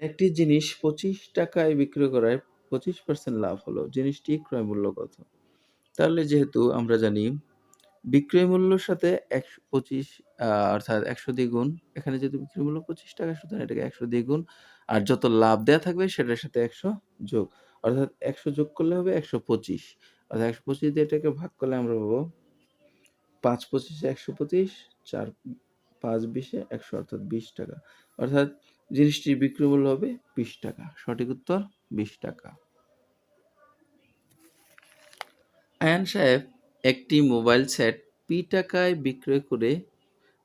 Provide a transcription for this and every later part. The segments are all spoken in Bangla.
একটি জিনিস ৳25 বিক্রি করায় 25% লাভ হলো। জিনিসটি ক্রয় মূল্য কত? তাহলে যেহেতু আমরা জানি বিক্রয় মূল্যর সাথে ১২৫ অর্থাৎ ১০০ দিয়ে গুণ। এখানে যেহেতু বিক্রয় মূল্য ৳25 সুতরাং এটাকে ১০০ দিয়ে গুণ। আর যত লাভ দেয়া থাকবে সেটার সাথে ১০০ যোগ। অর্থাৎ ১০০ যোগ করলে হবে ১২৫। অর্থাৎ ১২৫ দিয়ে এটাকে ভাগ করলে আমরা পাবো ৫ পঁচিশে ১২৫, ৪ ৫ ২০ ১০০ অর্থাৎ ৳২০ অর্থাৎ জিনিসটির বিক্রয় মূল্য হবে ৳২০ সঠিক উত্তর ৳২০। আয়ান সাহেব একটি মোবাইল সেট ৳P বিক্রয় করে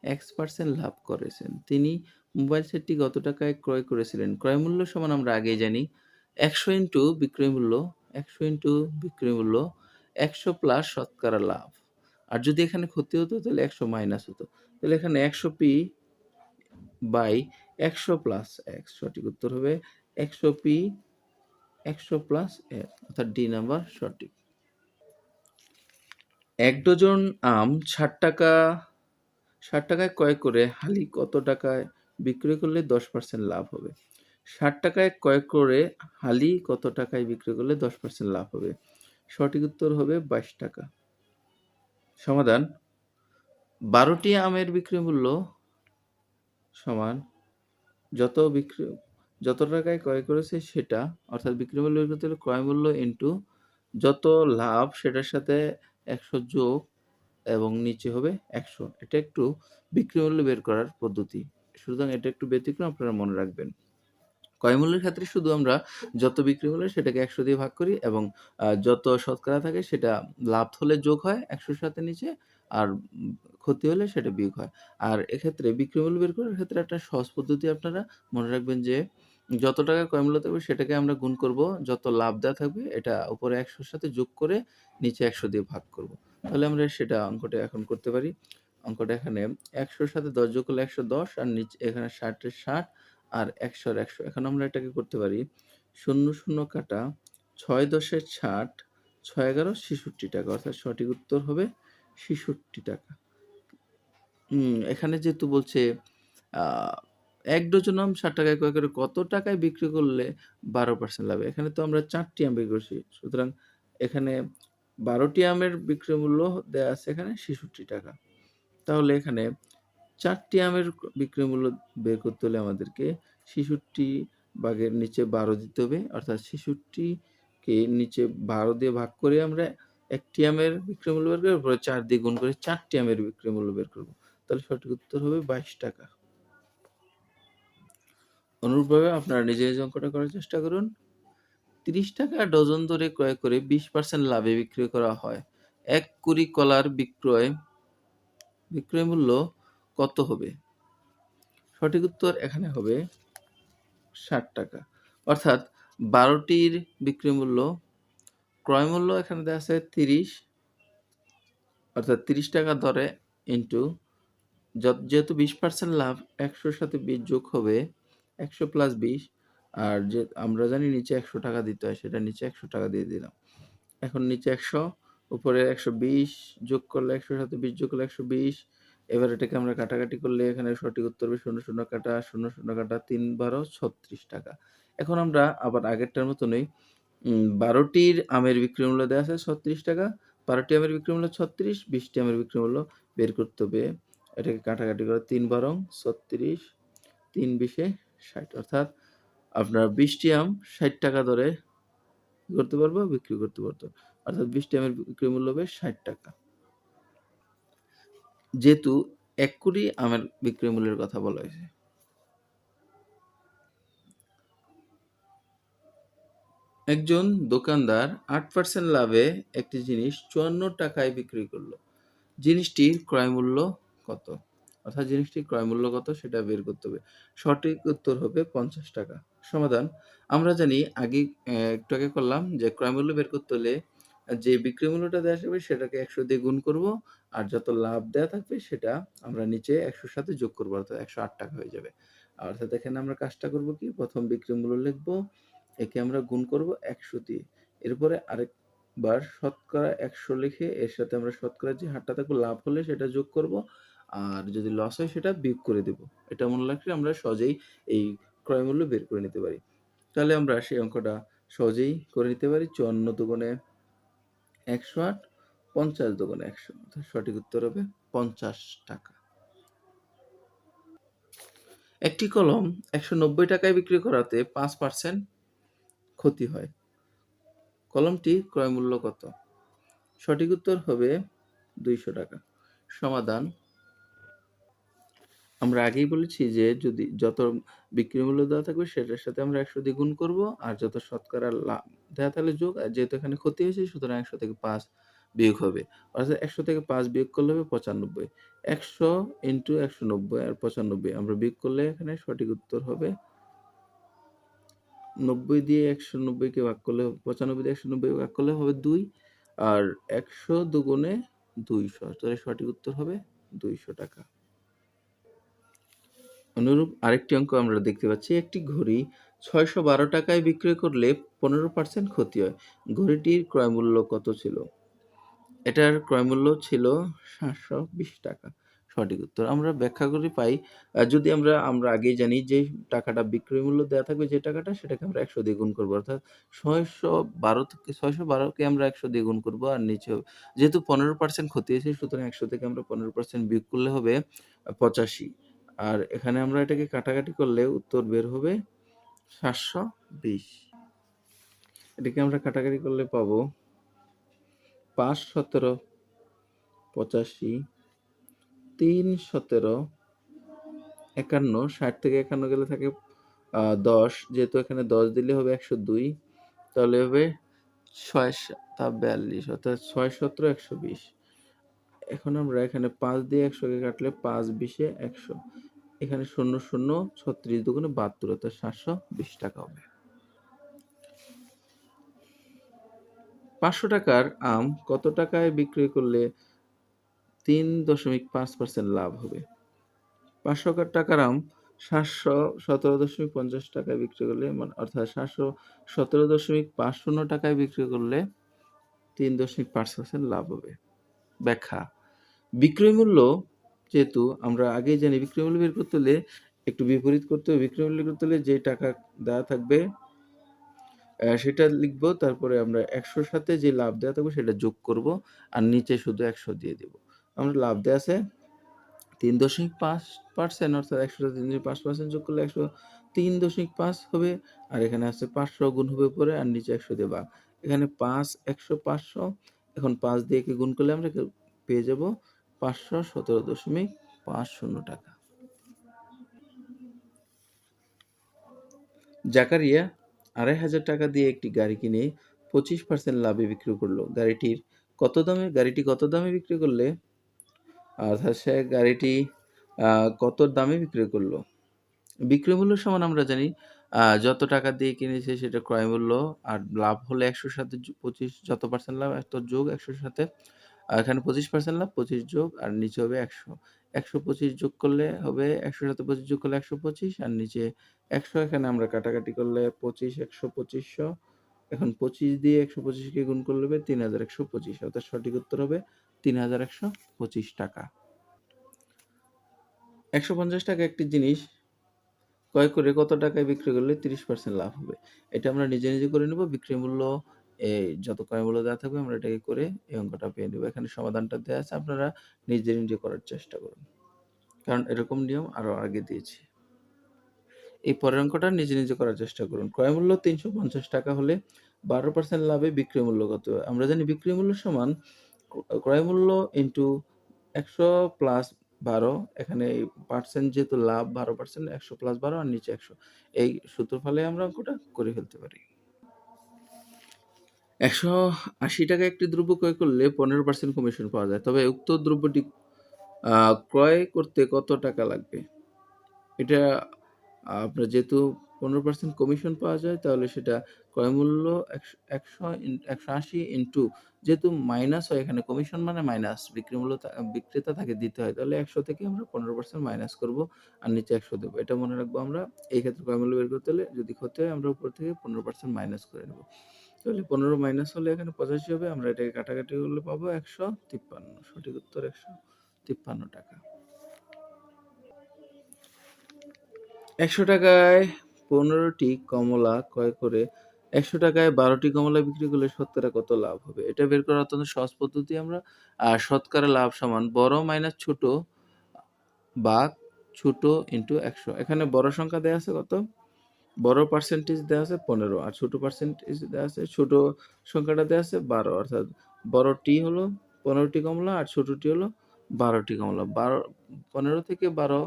X% লাভ করেছেন। তিনি মোবাইল সেটটি কত টাকায় ক্রয় করেছিলেন? ক্রয় মূল্য সমান আমরা আগেই জানি ১০০ ইন্টু বিক্রয় মূল্য, ১০০ ইন্টু বিক্রয় মূল্য, ১০০ প্লাস শতকরা লাভ। আর যদি এখানে ক্ষতি হতো তাহলে ১০০ মাইনাস হতো। তাহলে এখানে ১০০p বাই ১০০ প্লাস X সঠিক উত্তর হবে ১০০p ১০০ প্লাস X অর্থাৎ ডি নাম্বার সঠিক। ১ ডজন আম ৳৬০ ক্রয় করে হালি কত টাকায় বিক্রি করলে 10% লাভ হবে? ৳৬০ ক্রয় করে হালি কত টাকায় বিক্রি করলে 10% লাভ হবে? সঠিক উত্তর হবে ৳২২। সমাধান ১২টি আমের বিক্রয় মূল্য সমান যত যত টাকায় ক্রয় করেছে সেটা অর্থাৎ বিক্রয় মূল্য বের করতে হলে ক্রয় মূল্য ইনটু যত লাভ সেটার সাথে ১০০ যোগ এবং নিচে হবে ১০০। এটা একটু বিক্রয় মূল্য বের করার পদ্ধতি। সুতরাং এটা একটু ব্যতিক্রম আপনারা মনে রাখবেন। ক্রয় মূল্যের ক্ষেত্রে শুধু আমরা যত বিক্রি মূল্য সেটাকে ১০০ দিয়ে ভাগ করি এবং যত শতকরা থাকে সেটা লাভ হলে যোগ হয় ১০০ র সাথে নিচে আর ক্ষতি হলে সেটা বিয়োগ হয়। আর এক্ষেত্রে বিক্রয় মূল্য বের করার ক্ষেত্রে একটা সহজ পদ্ধতি আপনারা মনে রাখবেন যে যত টাকা ক্রয় মূল্য থাকবে সেটাকে আমরা গুণ করব, যত লাভ দেওয়া থাকবে এটা উপরে ১০০ র সাথে যোগ করে নিচে ১০০ দিয়ে ভাগ করব। তাহলে আমরা সেটা অঙ্কটা এখন করতে পারি। অঙ্কটা এখানে ১০০ র সাথে ১০ যোগ করলে ১১০ আর নিচে এখানে ৬০ এর ৬০ আর ১০০ র ১০০। এখন আমরা এটাকে করতে পারি ০, ০ কাটা ৬ ১০ এর ৬০, ৬ ১১ ৬৬ অর্থাৎ সঠিক উত্তর হবে ৳৬৬। এখানে যেহেতু বলছে আ ১ ডজন আম ৳৬০ ক্রয় করে কত টাকায় বিক্রি করলে ১২% লাভ? এখানে তো আমরা ৪ টি আম বিক্রি করছি। সুতরাং এখানে ১২ টি আমের বিক্রয় মূল্য দেয়া আছে এখানে ৳৬৬। তাহলে এখানে ৪ টি আমের বিক্রয় মূল্য বের করতে হলে আমাদেরকে ৬৬ ভাগের নিচে ১২ দিতে হবে। অর্থাৎ ৬৬ কে নিচে ১২ দিয়ে ভাগ করে আমরা ১ টি আমের বিক্রয় মূল্য বের করে এরপরে ৪ দিয়ে গুণ করে ৪ টি আমের বিক্রয় মূল্য বের করব। তাহলে সঠিক উত্তর হবে ৳২২। অনুরূপভাবে আপনারা নিজে অঙ্কটা করার চেষ্টা করুন। ৳৩০ ডজন দরে ক্রয় করে ২০% লাভে বিক্রি করা হয়। ১ কুড়ি কলার বিক্রয় মূল্য কত হবে? সঠিক উত্তর এখানে হবে ৳৬০ অর্থাৎ ১২ টির বিক্রয় মূল্য, ক্রয় মূল্য এখানে দেয়া আছে ৩০ অর্থাৎ ৳৩০ দরে ইন্টু যেহেতু ২০% লাভ ১০০ র সাথে ২০ যোগ হবে ১০০ প্লাস ২০ আর যে আমরা জানি নিচে ৳১০০ দিতে হয় সেটা নিচে ৳১০০ দিয়ে দিলাম। এখন নিচে ১০০ উপরে ১২০ যোগ করলে ১০০ র সাথে ২০ যোগ করলে ১২০ এবার এটাকে আমরা কাটাকাটি করলে এখানে সঠিক উত্তর হবে ০, ০ কাটা ০, ০ কাটা ৩ ১২ ৳৩৬। এখন আমরা আবার আগেরটার মতনই ১২ টির আমের বিক্রয় মূল্য দেয়া আছে ৳৩৬, ১২ টি আমের বিক্রয় মূল্য ৩৬, ২০ টি আমের বিক্রয় মূল্য বের করতে হবে। এটাকে কাটাকাটি করে ৩ ১২ ৩৬, ৩ ২০ ৬০ অর্থাৎ আপনার ২০ টি আম ৳৬০ দরে কি করতে পারবো? বিক্রি করতে পারতো। অর্থাৎ ২০ টি আমের বিক্রয় মূল্য হবে ৳৬০ যেহেতু ১ কোটি আমের বিক্রয় মূল্যের কথা বলা হয়েছে। একজন দোকানদার ৮% লাভে একটি জিনিস ৳৫৪ বিক্রি করলো। জিনিসটির ক্রয় মূল্য কত? অর্থাৎ জিনিসটির ক্রয় মূল্য কত সেটা বের করতে হবে। সঠিক উত্তর হবে ৳৫০। সমাধান আমরা জানি একটু আগে করলাম যে ক্রয় মূল্য বের করতে হলে যে বিক্রয় মূল্যটা দেয়া থাকবে সেটাকে ১০০ দিয়ে গুণ করব। আর যত লাভ দেয়া থাকবে সেটা আমরা নিচে ১০০ র সাথে যোগ করব অর্থাৎ ৳১০৮ হয়ে যাবে। অর্থাৎ এখানে আমরা কাজটা করব কি ১ম বিক্রয় মূল্য লিখব, একে আমরা গুণ করব ১০০ দিয়ে। এরপরে আরেকবার শতকরা ১০০ লিখে এর সাথে আমরা শতকরা যে হারটা থাকবে লাভ হলে সেটা যোগ করব। আর যদি লস হয় সেটা বিয়োগ করে দেব। এটা মনে রাখলে আমরা সহজেই এই ক্রয় মূল্য বের করে নিতে পারি। তাহলে আমরা সেই অঙ্কটা সহজেই করে নিতে পারি। ৫৪ দুগুণে ১০৮, ৫০ দুগুণে ১০০, অর্থাৎ সঠিক উত্তর হবে ৫০ টাকা। একটি কলম ১৯০ টাকায় বিক্রি করাতে ৫% ক্ষতি হয়। কলমটির ক্রয় মূল্য কত? সঠিক উত্তর হবে ২০০ টাকা। সমাধান: আমরা আগেই বলেছি যে যদি যত বিক্রি মূল্য দেওয়া থাকবে সেটার সাথে আমরা ১০০ দিয়ে গুণ করব, আর যত শতকরা লাভ দেওয়া থাকলে যোগ, আর যেহেতু এখানে ক্ষতি হয়েছে সুতরাং ১০০ থেকে ৫ বিয়োগ হবে। অর্থাৎ ১০০ থেকে ৫ বিয়োগ করলে হবে ৯৫। ১০০ ইন্টু ১৯০ আর ৯৫ আমরা বিয়োগ করলে এখানে সঠিক উত্তর হবে ৯০ দিয়ে ১৯০ কে ভাগ করলে ৯৫ দিয়ে ১৯০ ভাগ করলে হবে ২, আর ১০০ দুগুণে ২০০, তাহলে সঠিক উত্তর হবে ২০০ টাকা। অনুরূপ আরেকটি অঙ্ক আমরা দেখতে পাচ্ছি, একটি ঘড়ি ৬১২ টাকায় বিক্রয় করলে ১৫% ক্ষতি হয়। ঘড়িটির ক্রয় মূল্য কত ছিল? এটার ক্রয় মূল্য ছিল ৭২০ টাকা। সঠিক উত্তর আমরা ব্যাখ্যা করে পাই, যদি আমরা আগেই জানি যে টাকাটা বিক্রয় মূল্য দেওয়া থাকবে যে টাকাটা সেটাকে আমরা ১০০ দিয়ে গুণ করব, অর্থাৎ ৬১২ কে আমরা ১০০ দিয়ে গুণ করব, আর নিচে যেহেতু ১৫% ক্ষতি হয়েছে সুতরাং ১০০ থেকে আমরা ১৫% বিয়োগ করলে হবে ৮৫, আর এখানে আমরা এটাকে কাটাকাটি করলে উত্তর বের হবে ৭২০। এটাকে আমরা কাটাকাটি করলে পাবো ৫ ১৭ ৮৫, ৩ ১৭ ৫১, ৬০ থেকে ৫১ গেলে থাকে ১০, যেহেতু এখানে ১০ দিলে হবে ১০২, তাহলে হবে ৬ ৭ ৪২, অর্থাৎ ৬ ১৭ ১২০। এখন আমরা এখানে ৫ দিয়ে ১০০ কে কাটলে ৫ ২০ ১০০, এখানে ০ ০ ৩৬ দুগুণে ৭২, অর্থাৎ ৭২০ টাকা হবে। ৫০০ টাকার আম কত টাকায় বিক্রয় করলে ৩.৫% লাভ হবে? ৫০০ টাকার আম ৭১৭.৫০ টাকায় বিক্রি করলে, অর্থাৎ ৭১৭.৫০ টাকায় বিক্রি করলে ৩.৫% লাভ হবে। ব্যাখ্যা: বিক্রয় মূল্য, যেহেতু আমরা আগেই জানি বিক্রয় মূল্য বের করতে হলে একটু বিপরীত করতে হবে। বিক্রয় মূল্য করতে হলে যে টাকা দেওয়া থাকবে সেটা লিখবো, তারপরে আমরা ১০০ সাথে যে লাভ দেওয়া থাকবে সেটা যোগ করব, আর নিচে শুধু ১০০ দিয়ে দিব। আমরা লাভ দেওয়া আছে ৩.৫%, অর্থাৎ ১০০ সাথে ৩.৫% যোগ করলে ১০৩.৫ হবে, আর এখানে আছে ৫০০ গুণ হবে উপরে আর নিচে ১০০ দিয়ে ভাগ। এখানে ৫ ১০০ ৫০০, এখন ৫ দিয়ে একে গুণ করলে আমরা পেয়ে যাব ৫১৭.৫০ টাকা। জাকারিয়া ২৫০০ টাকা দিয়ে একটি গাড়ি কিনে ২৫% লাভে বিক্রি করলো। গাড়িটি কত দামে বিক্রি করলে, অর্থাৎ সে গাড়িটি কত দামে বিক্রি করলো? বিক্রয় মূল্য সমান আমরা জানি যত টাকা দিয়ে কিনেছে সেটা ক্রয় মূল্য, আর লাভ হলে ১০০ সাথে ২৫, যত পার্সেন্ট লাভ এত যোগ ১০০ সাথে, এখানে ২৫% লাভ, ২৫ যোগ আর নিচে হবে ১০০। ১২৫ যোগ করলে হবে ১০০ সাথে ২৫ যোগ করলে ১২৫, আর নিচে ১০০, এখানে আমরা কাটাকাটি করলে ২৫ ১০০ ২৫০০, এখন ২৫ দিয়ে ১২৫ কে গুণ করলে হবে ৩১২৫, অর্থাৎ সঠিক উত্তর হবে ৩১২৫ টাকা। ১৫০ টাকা একটি জিনিস ক্রয় করে কত টাকায় বিক্রি করলে ৩০% লাভ হবে? এটা আমরা নিজে, নিজে করে নেব। বিক্রয় মূল্য যত ক্রয় মূল্য দেওয়া থাকবে আমরা এটাকে করে এই অঙ্কটা পেয়ে নেব। এখানে সমাধানটা দেয়া আছে, আপনারা নিজে, নিজে করার চেষ্টা করুন। কারণ এরকম নিয়ম আরো আগে দিয়েছি। এই পরের অঙ্কটা নিজে, নিজে করার চেষ্টা করুন। ক্রয় মূল্য ৩৫০ টাকা হলে ১২% লাভে বিক্রয় মূল্য কত? আমরা জানি বিক্রয় মূল্য সমান ক্রয় মূল্য ইনটু ১০০ প্লাস ১২, এখানে পার্সেন্ট যেহেতু লাভ ১২%, ১০০ প্লাস ১২ আর নিচে ১০০। এই সূত্র ফলে আমরা অঙ্কটা করে ফেলতে পারি। ১৮০ টাকায় একটি দ্রব্য ক্রয় করলে ১৫% কমিশন পাওয়া যায়। তবে উক্ত দ্রব্যটি ক্রয় করতে কত টাকা লাগবে? এটা আপনার যেহেতু ১৫% কমিশন পাওয়া যায় তাহলে সেটা ক্রয় মূল্য ১৮০ ইন্টু, যেহেতু মাইনাস হয় এখানে, কমিশন মানে মাইনাস, বিক্রি মূল্য বিক্রেতা তাকে দিতে হয়, তাহলে ১০০ থেকে আমরা ১৫% মাইনাস করব আর নিচে ১০০ দেবো। এটা মনে রাখবো আমরা। এই ক্ষেত্রে ক্রয় মূল্য বের করতে হলে যদি ক্ষতি হয় আমরা উপর থেকে ১৫% মাইনাস করে নেব। তাহলে ১৫ মাইনাস হলে এখানে ৮৫ হবে, আমরা এটাকে কাটাকাটি করলে পাবো ১৫৩। সঠিক উত্তর ১৫৩ টাকা। ১০০ টাকায় 15টি কমলা ক্রয় করে 100 টাকায় 12টি কমলা বিক্রি করলে শতকরা কত লাভ হবে? এটা বের করা অত্যন্ত সহজ পদ্ধতি আমরা। শতকরা লাভ সমান বড় মাইনাস ছোট ভাগ ছোট ইনটু 100। এখানে বড় সংখ্যা দেয়া আছে কত? বড় পার্সেন্টেজ দেয়া আছে 15 আর ছোট পার্সেন্টেজ দেয়া আছে ছোট সংখ্যাটা দেয়া আছে 12, অর্থাৎ বড়টি হলো 15টি কমলা আর ছোটটি হলো 12টি কমলা। 15 থেকে 12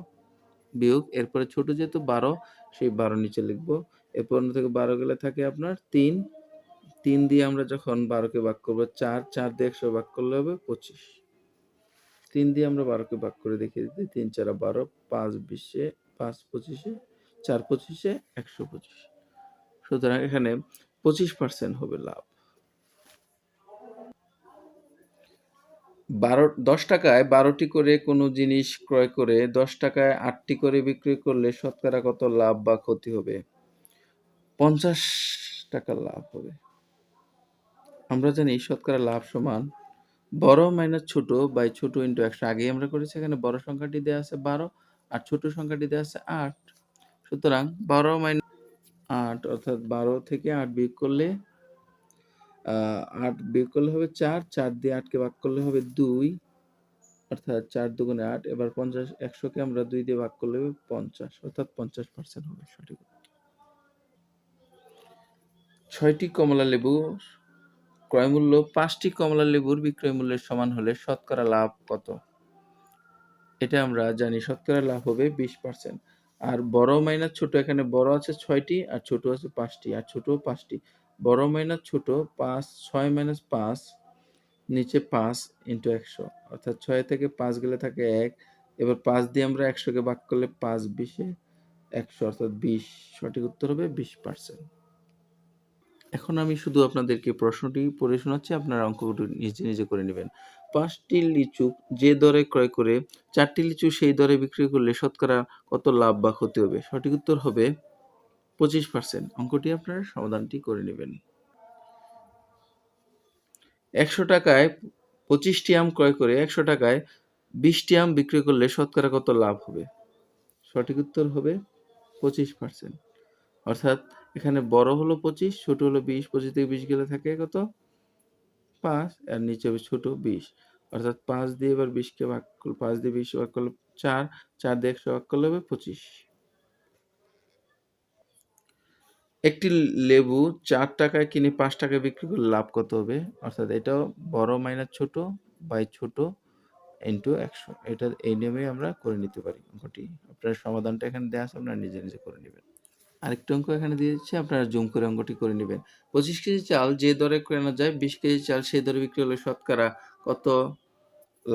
বিয়োগ এরপরে ছোট যেহেতু 12 সেই 12 নিচে লিখব। এর 15 থেকে 12 গেলে থাকে আপনার 3। 3 দিয়ে আমরা যখন 12 কে ভাগ করব 4, 4 দিয়ে 100 ভাগ করলে হবে 25। 3 দিয়ে আমরা 12 কে ভাগ করে দেখিয়ে দিই। 3 4 12, 5 20 5 25 4 25 125। সুতরাং এখানে 25% হবে লাভ। 10 টাকায় 12টি করে কোনো জিনিস ক্রয় করে 10 টাকায় 8টি করে বিক্রি করলে শতকরা কত লাভ বা ক্ষতি হবে? 50 টাকা লাভ হবে। আমরা জানি শতকরা লাভ সমান বড় মাইনাস ছোট বাই ছোট ইনটু 100। আগেই আমরা করেছি, এখানে বড় সংখ্যাটি দেয়া আছে 12 আর ছোট সংখ্যাটি দেয়া আছে 8। সুতরাং 12 মাইনাস 8 অর্থাৎ 12 থেকে 8 বিয়োগ করলে 8 বিয়োগ করলে হবে 4, 4 দিয়ে 8 কে ভাগ করলে হবে 2, অর্থাৎ 4 দুগুণে 8। এবার 50 100 কে আমরা 2 দিয়ে ভাগ করলে হবে 50, অর্থাৎ 50% হবে সঠিক। 6টি কমলা লেবু ক্রয় মূল্য 5টি কমলা লেবুর বিক্রয় মূল্যের সমান হলে শতকরা লাভ কত? এটা আমরা জানি শতকরা লাভ হবে 20%। আর বড় মাইনাস ছোট, এখানে বড় আছে 6টি আর ছোট আছে 5টি আর ছোট 5টি। বড় মাইনাস ছোট 5, 6 মাইনাস 5 নিচে 5 ইনটু 100, অর্থাৎ 6 থেকে 5 গেলে থাকে 1। এবার 5 দিয়ে আমরা 100 কে ভাগ করলে 5 20 100, অর্থাৎ 20। সঠিক উত্তর হবে 20%। এখন আমি শুধু আপনাদেরকে প্রশ্নটি পড়ে শোনাচ্ছি, আপনারা অঙ্কটি নিজে নিজে করে নেবেন। 5টি লিচু যে দরে ক্রয় করে 4টি লিচু সেই দরে বিক্রি করলে শতকরা কত লাভ বা ক্ষতি হবে? সঠিক উত্তর হবে 25%। অঙ্কটি আপনারা সমাধানটি করে নেবেন। 100 টাকায় 25টি আম ক্রয় করে 100 টাকায় 20টি আম বিক্রি করলে শতকরা কত লাভ হবে? সঠিক উত্তর হবে 25%। অর্থাৎ এখানে বড় হলো 25, ছোট হলো 20। 25 থেকে 20 গেলে থাকে কত? 5 আর নিচে হবে ছোট 20, অর্থাৎ 5 দিয়ে এবার 20 কে ভাগ করলে 5 দিয়ে 20 ভাগ করলে 4, 4 দিয়ে 100 ভাগ করলে হবে 25। একটি লেবু 4 টাকায় কিনে 5 টাকায় বিক্রি করলে লাভ কত হবে? অর্থাৎ এটাও বড় মাইনাস ছোট বাই ছোট ইনটু 100। এটা এই নিয়মেই আমরা করে নিতে পারি অঙ্কটি। আপনার সমাধানটা এখানে দেয়া আছে, আপনারা নিজে নিজে করে নেবেন। আরেকটা অঙ্ক এখানে দিয়ে দিচ্ছি, আপনারা জুম করে অঙ্কটি করে নেবেন। 25 কেজি চাল যে দরে কেনা যায় 20 কেজি চাল সেই দরে বিক্রি হলে শতকরা কত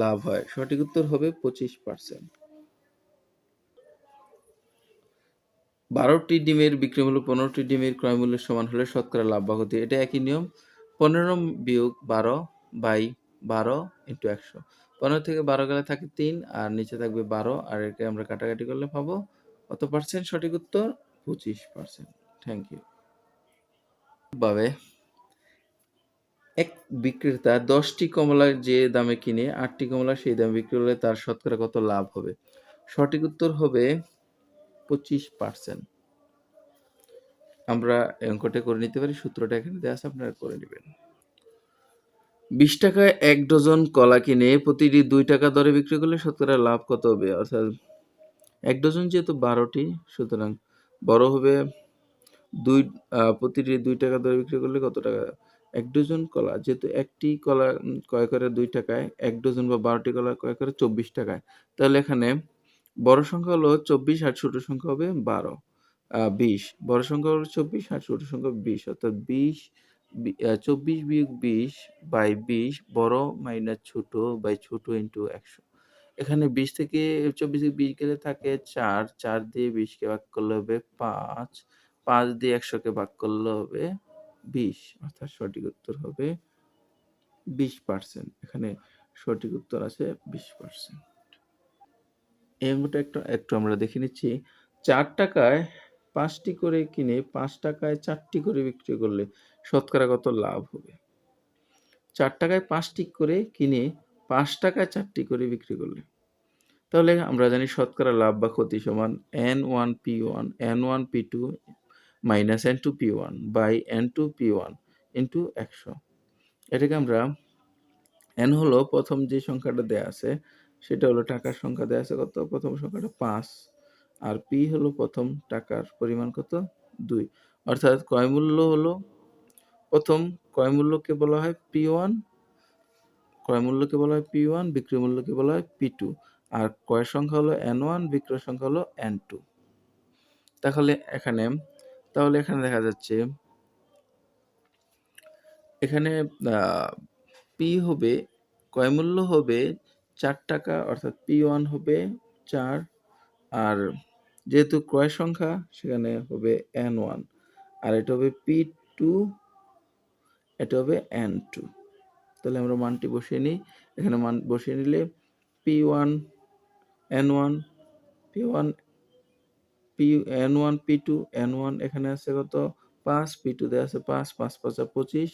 লাভ হয়? সঠিক উত্তর হবে 25%। 12টি ডিমের বিক্রয় মূল্য 15টি ডিমের ক্রয় মূল্যের সমান হলে শতকরা লাভ বা ক্ষতি। এটা একই নিয়ম। 15 বিয়োগ 12 বাই 12 ইনটু 100। 15 থেকে 12 গেলে থাকে 3 আর নিচে থাকবে 12, আর একে আমরা কাটাকাটি করলে পাবো কত পার্সেন্ট? সঠিক উত্তর 25%। Thank you. ভাবে এক বিক্রেতা 10টি কমলা যে দামে কিনে 8টি কমলা সেই দামে বিক্রি করলে তার শতকরা কত লাভ হবে? সঠিক উত্তর হবে 25%। আমরা এই অঙ্কটা করে নিতে পারি, সূত্রটা এখানে দেয়া আছে, আপনারা করে নেবেন। 20 টাকায় 1 ডজন কলা কিনে প্রতিটি 2 টাকা দরে বিক্রি করলে শতকরা লাভ কত হবে? অর্থাৎ 1 ডজন যেহেতু 12টি, সুতরাং বড় হবে প্রতিটি 2 টাকা দরে বিক্রি করলে কত টাকা? 1 ডজন কলা যেহেতু একটি কলা ক্রয় করে 2 টাকায়, 1 ডজন বা 12টি কলা ক্রয় করে 24 টাকায়। তাহলে এখানে বড় সংখ্যা হলো 24 আর ছোট সংখ্যা হবে 20। বড় সংখ্যা হলো 24 আর ছোট সংখ্যা 20, অর্থাৎ 24 বিয়োগ 20 বাই 20 বড় মাইনাস ছোট বাই ছোট ইনটু 100। এখানে 20 থেকে 24 থেকে 20 গেলে থাকে 4, 4 দিয়ে 20 কে ভাগ করলে হবে 5, 5 দিয়ে 100 কে ভাগ করলে হবে 20, অর্থাৎ সঠিক উত্তর হবে 20%। এখানে সঠিক উত্তর আছে 20%। এই অঙ্কটা একটু আমরা দেখে নিচ্ছি। 4 টাকায় 5টি করে কিনে 5 টাকায় 4টি করে বিক্রি করলে শতকরা কত লাভ হবে? 4 টাকায় 5টি করে কিনে 5 টাকায় 4টি করে বিক্রি করলে তাহলে আমরা জানি শতকরা লাভ বা ক্ষতি সমান N1 P1 N1 P2 minus N2 P1 by N2 P1 into 100। এটাকে আমরা N হলো প্রথম যে সংখ্যাটা দেয়া আছে সেটা হলো টাকার সংখ্যা দেয়া আছে কত, প্রথম সংখ্যাটা 5, আর P হলো প্রথম টাকার পরিমাণ কত 2, অর্থাৎ ক্রয় মূল্য হলো প্রথম ক্রয় মূল্যকে বলা হয় P1, ক্রয় মূল্যকে বলা হয় P1, বিক্রয় মূল্যকে বলা হয় P2, আর ক্রয়ের সংখ্যা হলো N1, বিক্রয়ের সংখ্যা হলো N2। তাহলে এখানে দেখা যাচ্ছে এখানে P হবে, ক্রয় মূল্য হবে 4 টাকা, অর্থাৎ P1 হবে 4, আর যেহেতু ক্রয়ের সংখ্যা সেখানে হবে N1, আর এটা হবে P2, এটা হবে N2। তাহলে আমরা মানটি বসিয়ে নিই। এখানে মান বসিয়ে নিলে P1 N1 P1 N1 P2 N1 এখানে আছে কত 5, P2 দেয়া আছে 5, 5 5 25,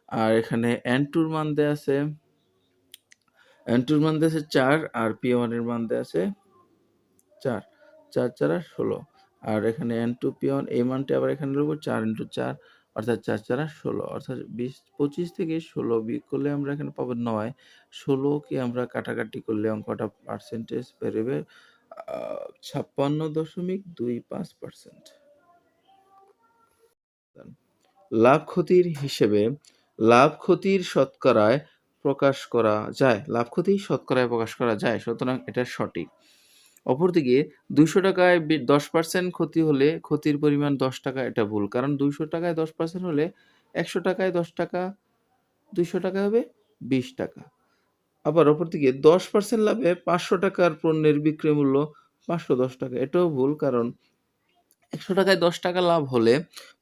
আর এখানে N2 এর মান দেয়া আছে 4, আর P1 এর মান দেয়া আছে 4, 4 4 16, আর এখানে N2 P1 এই মানটি আবার এখানে লিখব 4 × 4, অর্থাৎ 4 4 16, অর্থাৎ 25 থেকে 16 বিয়োগ করলে আমরা এখানে পাবো 9। 16 কে আমরা কাটাকাটি করলে অঙ্কটা পার্সেন্টেজ বেরোবে 56.25%। লাভ ক্ষতির হিসেবে লাভ ক্ষতির শতকরায় প্রকাশ করা যায়, লাভ ক্ষতি শতকরায় প্রকাশ করা যায়, সুতরাং এটা সঠিক। অপরদিকে 200 টাকায় 10% ক্ষতি হলে ক্ষতির পরিমাণ 10 টাকা, এটা ভুল, কারণ 200 টাকায় 10% হলে 100 টাকায় 10 টাকা, 200 টাকায় হবে 20 টাকা। আবার অপরদিকে 10% লাভে 500 টাকার পণ্যের বিক্রয় মূল্য 510 টাকা, এটাও ভুল, কারণ 100 টাকায় 10 টাকা লাভ হলে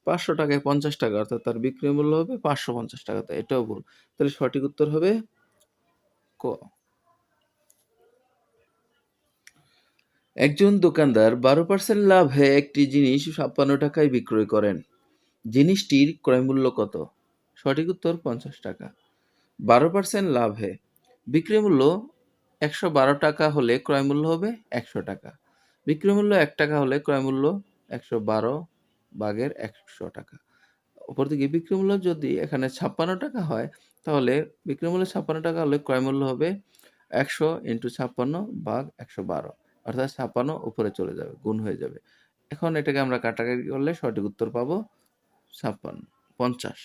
500 টাকায় 50 টাকা, অর্থাৎ তার বিক্রয় মূল্য হবে 550 টাকা, এটাও ভুল। তাহলে সঠিক উত্তর হবে ক। একজন দোকানদার 12% লাভে একটি জিনিস 56 টাকায় বিক্রয় করেন। জিনিসটির ক্রয়মূল্য কত? সঠিক উত্তর 50 টাকা। 12% লাভে বিক্রয় মূল্য 112 টাকা হলে ক্রয়মূল্য হবে 100 টাকা। বিক্রয় মূল্য 1 টাকা হলে ক্রয়মূল্য 112 ভাগের 100 টাকা। অপরদিকে বিক্রয় মূল্য যদি এখানে 56 টাকা হয়, তাহলে বিক্রয় মূল্য 56 টাকা হলে ক্রয় মূল্য হবে 100 × 56 ভাগ 112, অর্থাৎ 56 উপরে চলে যাবে, গুণ হয়ে যাবে। এখন এটাকে আমরা কাটাকাটি করলে সঠিক উত্তর পাবো 50।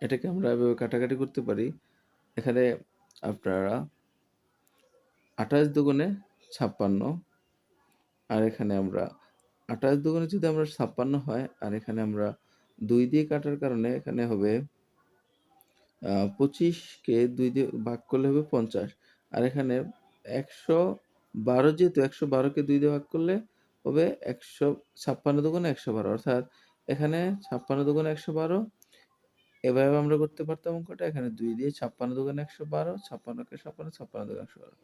এটাকে আমরা এভাবে কাটাকাটি করতে পারি। এখানে আপনারা 28 দুগুণে 56, আর এখানে আমরা 28 দুগুণে যদি আমরা 56 হয়, আর এখানে আমরা 2 দিয়ে কাটার কারণে এখানে হবে 25 কে 2 দিয়ে ভাগ করলে হবে 50, আর এখানে 112, যেহেতু 112 কে 2 দিয়ে ভাগ করলে হবে 56 দুগুণে 112, অর্থাৎ এখানে 56 দুগুণে 112। এভাবে আমরা করতে পারতাম অঙ্কটা, এখানে 2 দিয়ে 56 দুগুণে 112, 56 কে 56, 56 দুগুণে 112।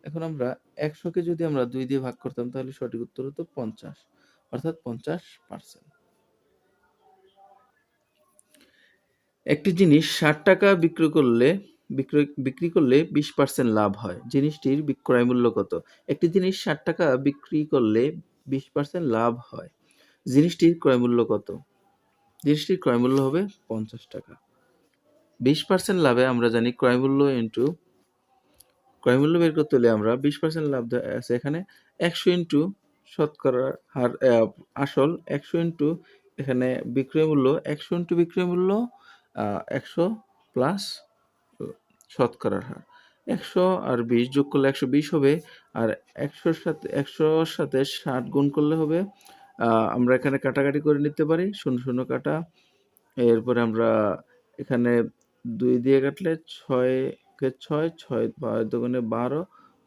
এখন আমরা 100 কে যদি আমরা 2 দিয়ে ভাগ করতাম, তাহলে সঠিক উত্তর হতো 50, অর্থাৎ 50%। একটি জিনিস 60 টাকা বিক্রি করলে 20% লাভ হয়। জিনিসটির বিক্রয় মূল্য কত? একটি জিনিস 60 টাকা বিক্রি করলে 20% লাভ হয়। জিনিসটির ক্রয় মূল্য কত? জিনিসটির ক্রয় মূল্য হবে 50 টাকা। 20% লাভে আমরা জানি ক্রয় মূল্য ইন্টু ক্রয় মূল্য বের করতে হলে আমরা 20% লাভ আছে এখানে 100 ইন্টু শতকরার হার, আসল 100 ইন্টু এখানে বিক্রয় মূল্য, 100 ইন্টু বিক্রয় মূল্য 100 প্লাস শতকরার হার। 100 আর 20 যোগ করলে 120 হবে, আর 100-র সাথে 60 গুণ করলে হবে, আমরা এখানে কাটাকাটি করে নিতে পারি, 0 0 কাটা। এরপরে আমরা এখানে 2 দিয়ে কাটলে 6 কে 6, 6 দুগুণে 12,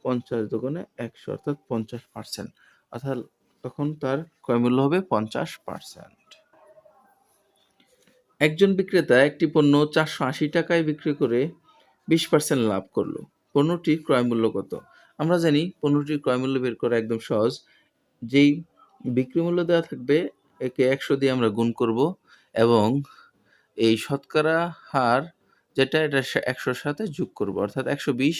50 দুগুণে 100, অর্থাৎ 50%, অর্থাৎ তখন তার ক্রয়মূল্য হবে 50%। একজন বিক্রেতা একটি পণ্য 480 টাকায় বিক্রি করে 20% লাভ করলো। পণ্যটির ক্রয়মূল্য কত? আমরা জানি পণ্যটির ক্রয়মূল্য বের করা একদম সহজ। যেই বিক্রি মূল্য দেওয়া থাকবে একে 100 দিয়ে আমরা গুণ করব, এবং এই শতকরা হার যেটা, এটা 100-র সাথে যোগ করব, অর্থাৎ 120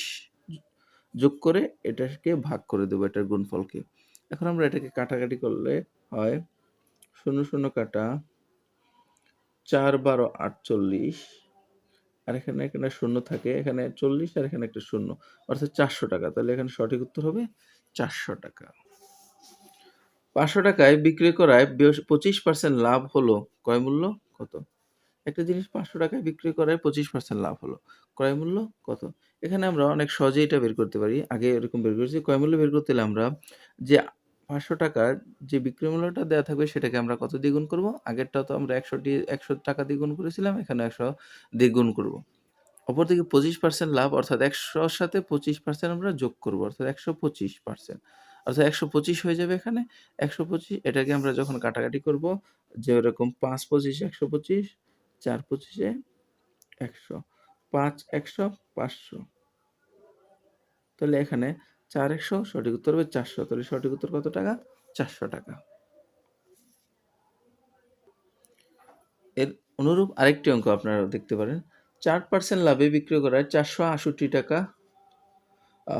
যোগ করে এটাকে ভাগ করে দেবো এটার গুণফলকে। এখন আমরা এটাকে কাটাকাটি করলে হয় 0, 0 কাটা 4, 12, 48 আর এখানে শূন্য থাকে, এখানে 40 আর এখানে একটা শূন্য, অর্থাৎ 400 টাকা। তাহলে এখানে সঠিক উত্তর হবে 400 টাকা। 500 টাকায় বিক্রি করায় 25% লাভ হলো, ক্রয় মূল্য কত? একটা জিনিস 500 টাকায় বিক্রি করায় 25% লাভ হলো, ক্রয় মূল্য কত? এখানে আমরা অনেক সহজেই এটা বের করতে পারি। আগে এরকম বের করেছি। ক্রয় মূল্য বের করতে হলে আমরা যে 500 টাকার যে বিক্রয় মূল্যটা দেয়া থাকবে সেটাকে আমরা কত দিয়ে গুণ করব? আগেরটা তো আমরা 100 টাকা দিয়ে গুণ করেছিলাম, এখানে 100 দিয়ে গুণ করব। অপরদিকে 25% লাভ, অর্থাৎ 100 র সাথে 25% আমরা যোগ করব, অর্থাৎ 125%, অর্থাৎ 125 হয়ে যাবে এখানে। 125 এটাকে আমরা যখন কাটাকাটি করব, যে এরকম 5 25 125, 4 25 এ 100, 5 100 500, তাহলে এখানে 4 100, সঠিক উত্তর হবে 400। তাহলে সঠিক উত্তর কত টাকা? 400 টাকা। এর অনুরূপ আরেকটি অঙ্ক আপনারা দেখতে পারেন। 4% লাভে বিক্রি করায় 468 টাকা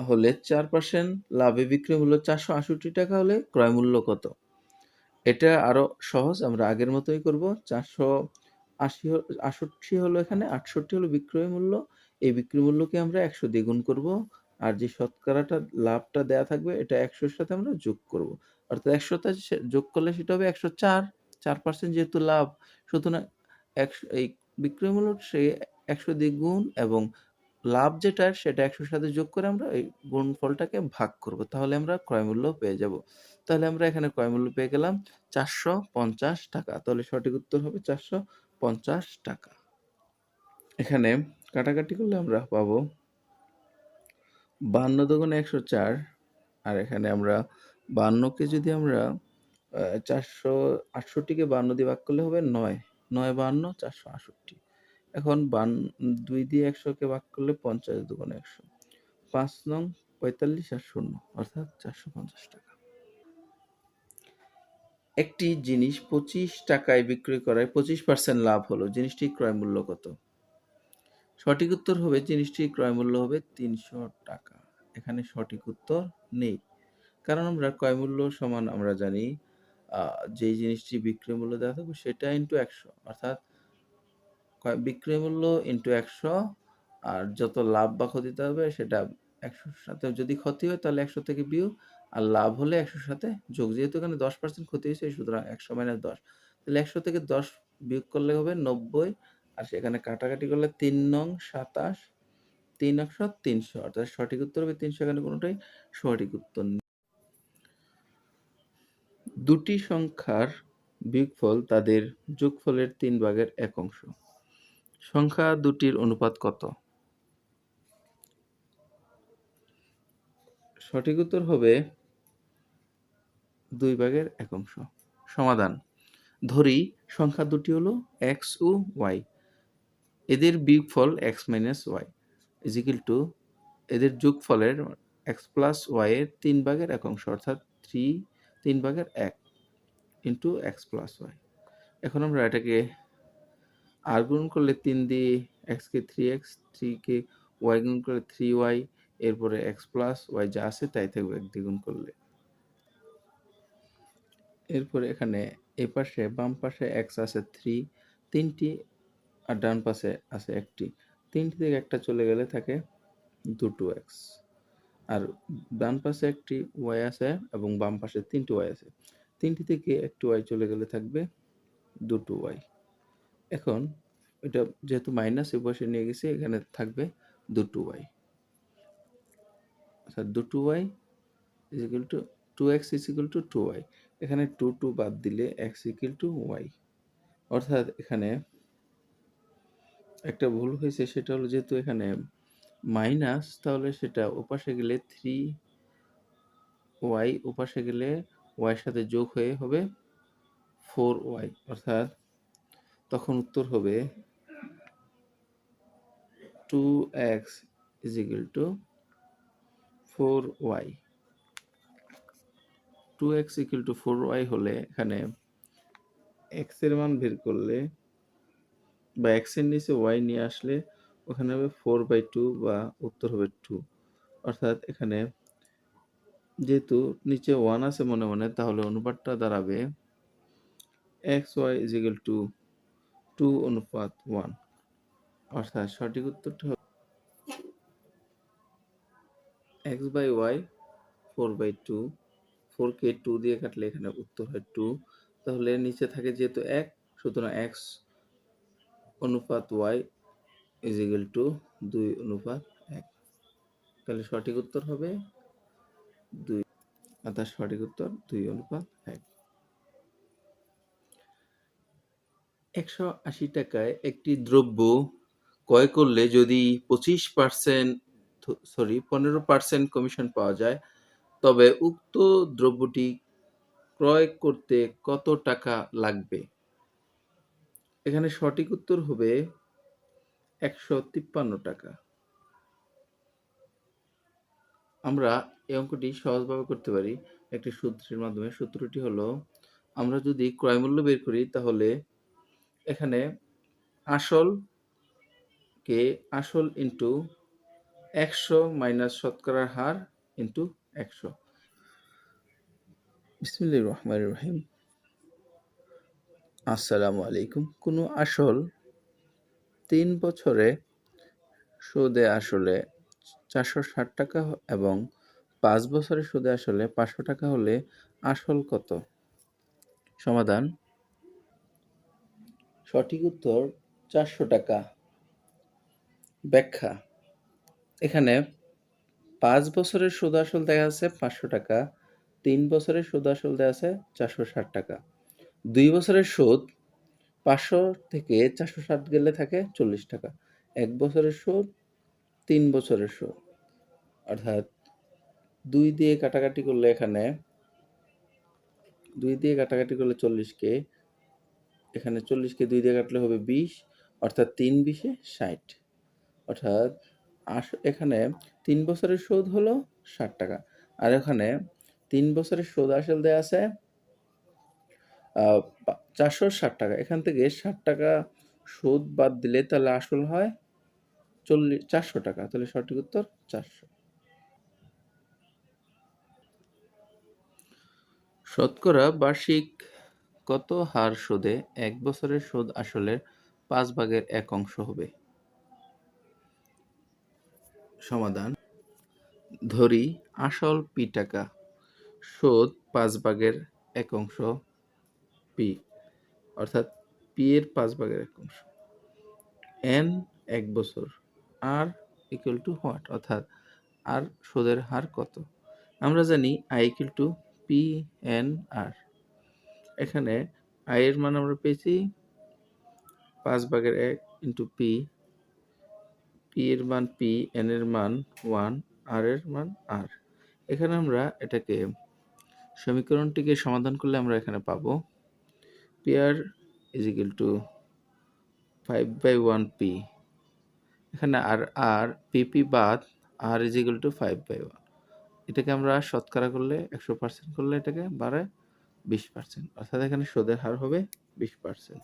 হলে 4% লাভে বিক্রয় মূল্য 468 টাকা হলে ক্রয় মূল্য কত? এটা আরো সহজ, আমরা আগের মতোই করব। 68 হলো এখানে, 68 হলো বিক্রয় মূল্য। এই বিক্রয় মূল্যকে আমরা 100 দিয়ে গুণ করব। আর যে শতকরাটা লাভটা দেয়া থাকবে এটা 100 এর সাথে আমরা যোগ করব। অর্থাৎ 100 তে যোগ করলে সেটা হবে 104। 4% যেহেতু লাভ, সুতরাং এই বিক্রয় মূল্য সে 100 দিয়ে গুণ এবং লাভ যেটা সেটা 100 এর সাথে যোগ করে আমরা এই গুণফলটাকে ভাগ করব। তাহলে আমরা ক্রয়মূল্য পেয়ে যাব। তাহলে আমরা এখানে ক্রয়মূল্য পেয়ে গেলাম 450 টাকা। তাহলে সঠিক উত্তর হবে 450 টাকা। এখানে কাটাকাটি করলে আমরা পাবো 52 দুগুণে 104, আর এখানে আমরা 52 কে যদি আমরা 468 কে 52 দিয়ে ভাগ করলে হবে 9। 9 52 468। এখন 2 দিয়ে 100 কে ভাগ করলে 50 দুগুণে 100। 5 নং 45 আর 0, অর্থাৎ 450 টাকা। একটি জিনিস 25 টাকায় বিক্রি করায় 25% লাভ হলো, জিনিসটির ক্রয় মূল্য কত? সঠিক উত্তর হবে জিনিসটির ক্রয় মূল্য হবে 300 টাকা। এখানে সঠিক উত্তর নেই, কারণ আমরা ক্রয় মূল্য সমান আমরা জানি যেই জিনিসটি বিক্রয় মূল্য দেওয়া থাকবে সেটা ইন্টু 100, অর্থাৎ বিক্রয় মূল্য ইন্টু 100, আর যত লাভ বা ক্ষতিতে হবে সেটা 100-র সাথে যদি ক্ষতি হয় তাহলে 100 থেকে বিয়োগ, আর লাভ হলে 100-র সাথে যোগ। যেহেতু এখানে 10% ক্ষতি হয়েছে সুতরাং 100 মাইনাস 10, তাহলে 100 থেকে 10 বিয়োগ করলে হবে 90, আর সেখানে কাটাকাটি করলে 3 নং 27, 3 100 300, অর্থাৎ সঠিক উত্তর হবে 300। এখানে কোনোটাই সঠিক উত্তর নেই। দুটি সংখ্যার বিয়োগফল তাদের যোগফলের 3/1 সংখ্যা দুটির অনুপাত কত? সঠিক উত্তর হবে 2/1। সমাধান: ধরি সংখ্যা দুটি হলো x ও y, এদের বিয়োগফল x minus y is equal to এদের যোগফলের x প্লাস y এর 3/1, অর্থাৎ 3/1 ইন্টু x প্লাস y। এখন আমরা এটাকে আর গুণ করলে 3 দিয়ে x কে 3x, 3 কে y গুণ করলে 3y, এরপরে x প্লাস y যা আছে তাই থাকবে 1 দিয়ে গুণ করলে। এরপরে এখানে এই পাশে বাম পাশে x আছে 3, 3টি, আর ডান পাশে আছে 1টি। 3টি থেকে একটা চলে গেলে থাকে 2x, আর ডান পাশে একটি y আছে এবং বাম পাশে 3টি y আছে। 3টি থেকে একটি y চলে গেলে থাকবে 2y। এখন এটা যেহেতু মাইনাস এই পাশে নিয়ে গেছি, এখানে থাকবে 2y, অর্থাৎ 2y is equal to 2x is equal to 2y। এখানে 2 বাদ দিলে x equal to y, অর্থাৎ এখানে একটা ভুল হয়েছে, সেটা হলো যেহেতু এখানে মাইনাস, তাহলে সেটা ওপাশে গেলে 3y, ওপাশে গেলে y এর সাথে যোগ হয়ে হবে 4y, অর্থাৎ তখন উত্তর হবে 2x is equal to 4y। 2x equal to 4y হলে এখানে x এর মান বের করলে বা x এর নিচে y নিয়ে আসলে ওখানে হবে 4/2 বা উত্তর হবে 2। অর্থাৎ এখানে যেহেতু নিচে 1 আছে মনে মনে, তাহলে অনুপাতটা দাঁড়াবে xy is equal to 2:1। অর্থাৎ সঠিক উত্তরটা হবে x/y 4/2। 4 কে 2 দিয়ে কাটলে এখানে উত্তর হয় 2। তাহলে নিচে থাকে যেহেতু 1, সুতরাং x অনুপাত y is equal to 2:1। তাহলে সঠিক উত্তর হবে 2। অর্থাৎ সঠিক উত্তর 2:1। 180 টাকায় একটি দ্রব্য ক্রয় করলে যদি 15% কমিশন পাওয়া যায়, তবে উক্ত দ্রব্যটি ক্রয় করতে কত টাকা লাগবে? এখানে সঠিক উত্তর হবে 153 টাকা। আমরা এই অঙ্কটি সহজভাবে করতে পারি একটি সূত্রের মাধ্যমে। সূত্রটি হলো, আমরা যদি ক্রয় মূল্য বের করি তাহলে এখানে আসল ইন্টু 100 মাইনাস শতকরার হার ইন্টু 100। বিসমিল্লাহির রহমানির রহিম। আসসালামু আলাইকুম। কোনো আসল 3 বছরে সুদে আসলে 460 টাকা এবং 5 বছরের সুদে আসলে 500 টাকা হলে আসল কত? সমাধান: সঠিক উত্তর 400 টাকা। ব্যাখ্যা: এখানে 5 বছরের সুদ আসল দেখা আছে 500 টাকা, 3 বছরের সুদ আসল দেয়া আছে 460 টাকা। 2 বছরের সুদ 500 থেকে 460 গেলে থাকে 40 টাকা। 1 বছরের সুদ, 3 বছরের সুদ। অর্থাৎ 2 দিয়ে কাটাকাটি করলে এখানে 2 দিয়ে কাটাকাটি করলে 40কে, এখানে 40কে 2 দিয়ে কাটলে হবে 20, অর্থাৎ 3 20 60। অর্থাৎ এখানে 3 বছরের সুদ হলো 60 টাকা। আর এখানে 3 বছরের সুদ আসল দেয়া আছে 460 টাকা। এখান থেকে 60 টাকা সুদ বাদ দিলে তাহলে আসল হয় 400 টাকা। তাহলে সঠিক উত্তর 400। শতকরা বার্ষিক কত হার সুদে 1 বছরের সুদ আসলের 5/1 হবে? সমাধান: ধরি আসল p টাকা, সুদ 5/1 p, অর্থাৎ p এর 5/1। n 1 বছর, r equal to what? অর্থাৎ আর সুদের হার কত? আমরা জানি i equal to p/n/r। এখানে i এর মান আমরা পেয়েছি 5/1 ইন্টু p, p এর মান p, n এর মান 1, r এর মান r। এখানে আমরা এটাকে সমীকরণটিকে সমাধান করলে আমরা এখানে পাবো pr is equal to 5/1p। এখানে আর pp বাদ r is equal to 5/1। এটাকে আমরা শতকরা করলে 100% করলে এটাকে বাড়ায় 20%। অর্থাৎ এখানে সুদের হার হবে 20%।